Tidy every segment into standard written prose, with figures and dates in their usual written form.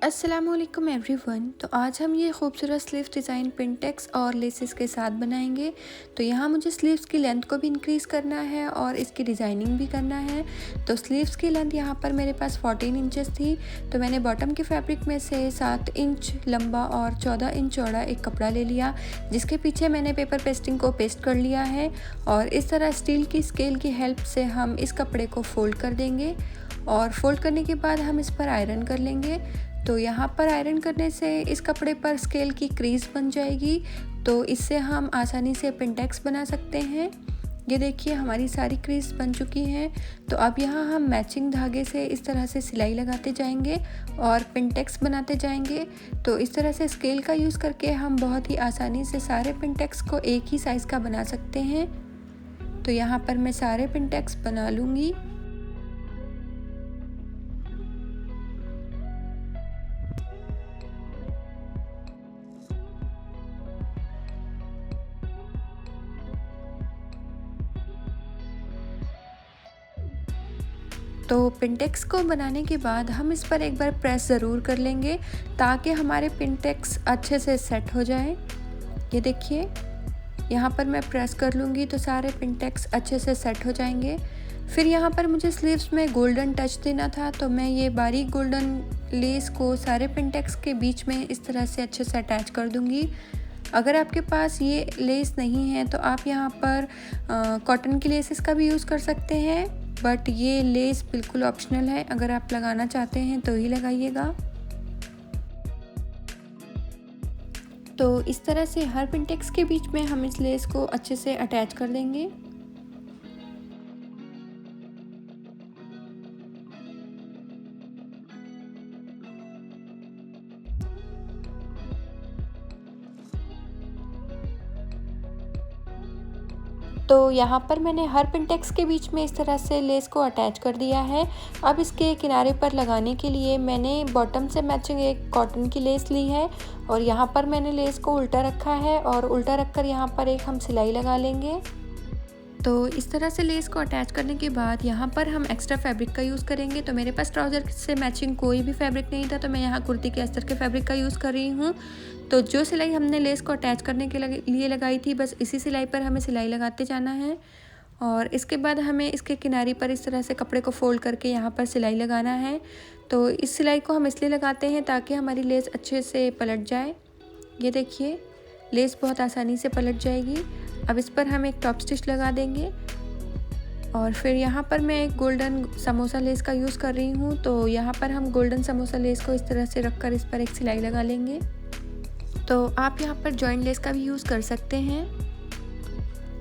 अस्सलामुअलैकुम एवरीवन। तो आज हम ये खूबसूरत स्लीव्स डिज़ाइन पिनटेक्स और लेसेस के साथ बनाएंगे। तो यहाँ मुझे स्लीव्स की लेंथ को भी इंक्रीज़ करना है और इसकी डिज़ाइनिंग भी करना है। तो स्लीव्स की लेंथ यहाँ पर मेरे पास 14 इंचेस थी। तो मैंने बॉटम के फैब्रिक में से 7 इंच लंबा और 14 इंच चौड़ा एक कपड़ा ले लिया, जिसके पीछे मैंने पेपर पेस्टिंग को पेस्ट कर लिया है। और इस तरह स्टील की स्केल की हेल्प से हम इस कपड़े को फोल्ड कर देंगे और फोल्ड करने के बाद हम इस पर आयरन कर लेंगे। तो यहाँ पर आयरन करने से इस कपड़े पर स्केल की क्रीज बन जाएगी, तो इससे हम आसानी से पिनटेक्स बना सकते हैं। ये देखिए हमारी सारी क्रीज बन चुकी हैं। तो अब यहाँ हम मैचिंग धागे से इस तरह से सिलाई लगाते जाएंगे और पिनटेक्स बनाते जाएंगे। तो इस तरह से स्केल का यूज़ करके हम बहुत ही आसानी से सारे पिनटेक्स को एक ही साइज़ का बना सकते हैं। तो यहाँ पर मैं सारे पिनटेक्स बना लूँगी। तो पिनटेक्स को बनाने के बाद हम इस पर एक बार प्रेस ज़रूर कर लेंगे ताकि हमारे पिनटेक्स अच्छे से सेट हो जाए। ये देखिए यहाँ पर मैं प्रेस कर लूँगी तो सारे पिनटेक्स अच्छे से सेट हो जाएंगे। फिर यहाँ पर मुझे स्लीव्स में गोल्डन टच देना था, तो मैं ये बारीक गोल्डन लेस को सारे पिनटेक्स के बीच में इस तरह से अच्छे से अटैच कर दूँगी। अगर आपके पास ये लेस नहीं है तो आप यहाँ पर कॉटन की लेसेस का भी यूज़ कर सकते हैं, बट ये लेस बिल्कुल ऑप्शनल है। अगर आप लगाना चाहते हैं तो ही लगाइएगा। तो इस तरह से हर पिनटेक्स के बीच में हम इस लेस को अच्छे से अटैच कर देंगे। तो यहाँ पर मैंने हर पिनटेक्स के बीच में इस तरह से लेस को अटैच कर दिया है। अब इसके किनारे पर लगाने के लिए मैंने बॉटम से मैचिंग एक कॉटन की लेस ली है और यहाँ पर मैंने लेस को उल्टा रखा है और उल्टा रखकर यहाँ पर एक हम सिलाई लगा लेंगे। तो इस तरह से लेस को अटैच करने के बाद यहाँ पर हम एक्स्ट्रा फैब्रिक का यूज़ करेंगे। तो मेरे पास ट्राउज़र से मैचिंग कोई भी फैब्रिक नहीं था, तो मैं यहाँ कुर्ती के अस्तर के फैब्रिक का यूज़ कर रही हूँ। तो जो सिलाई हमने लेस को अटैच करने के लिए लगाई थी, बस इसी सिलाई पर हमें सिलाई लगाते जाना है। और इसके बाद हमें इसके किनारे पर इस तरह से कपड़े को फोल्ड करके यहाँ पर सिलाई लगाना है। तो इस सिलाई को हम इसलिए लगाते हैं ताकि हमारी लेस अच्छे से पलट जाए। ये देखिए लेस बहुत आसानी से पलट जाएगी। अब इस पर हम एक टॉप स्टिच लगा देंगे और फिर यहाँ पर मैं एक गोल्डन समोसा लेस का यूज़ कर रही हूँ। तो यहाँ पर हम गोल्डन समोसा लेस को इस तरह से रखकर इस पर एक सिलाई लगा लेंगे। तो आप यहाँ पर जॉइंट लेस का भी यूज़ कर सकते हैं।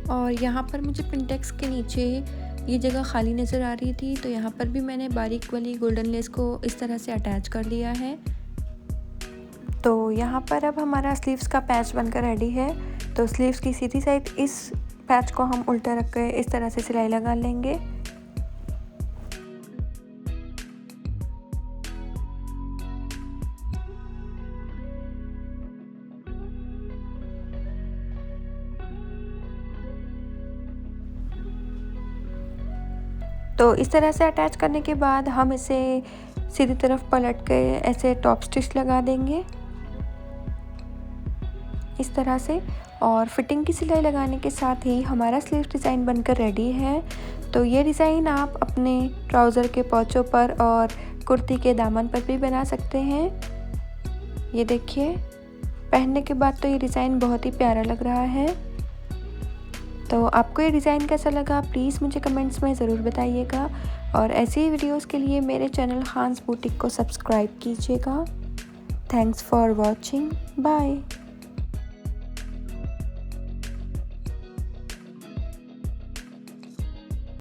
और यहाँ पर मुझे पिनटेक्स के नीचे ये जगह खाली नज़र आ रही थी, तो यहाँ पर भी मैंने बारीक वाली गोल्डन लेस को इस तरह से अटैच कर दिया है। तो यहाँ पर अब हमारा स्लीव्स का पैच बनकर रेडी है। तो स्लीव्स की सीधी साइड इस पैच को हम उल्टा रख कर इस तरह से सिलाई लगा लेंगे। तो इस तरह से अटैच करने के बाद हम इसे सीधी तरफ पलट के ऐसे टॉप स्टिच लगा देंगे इस तरह से। और फिटिंग की सिलाई लगाने के साथ ही हमारा स्लीव डिज़ाइन बनकर रेडी है। तो ये डिज़ाइन आप अपने ट्राउज़र के पोंचों पर और कुर्ती के दामन पर भी बना सकते हैं। ये देखिए पहनने के बाद तो ये डिज़ाइन बहुत ही प्यारा लग रहा है। तो आपको ये डिज़ाइन कैसा लगा प्लीज़ मुझे कमेंट्स में ज़रूर बताइएगा। और ऐसी ही वीडियोज़ के लिए मेरे चैनल खान्स बुटीक को सब्सक्राइब कीजिएगा। Thanks for watching. बाय।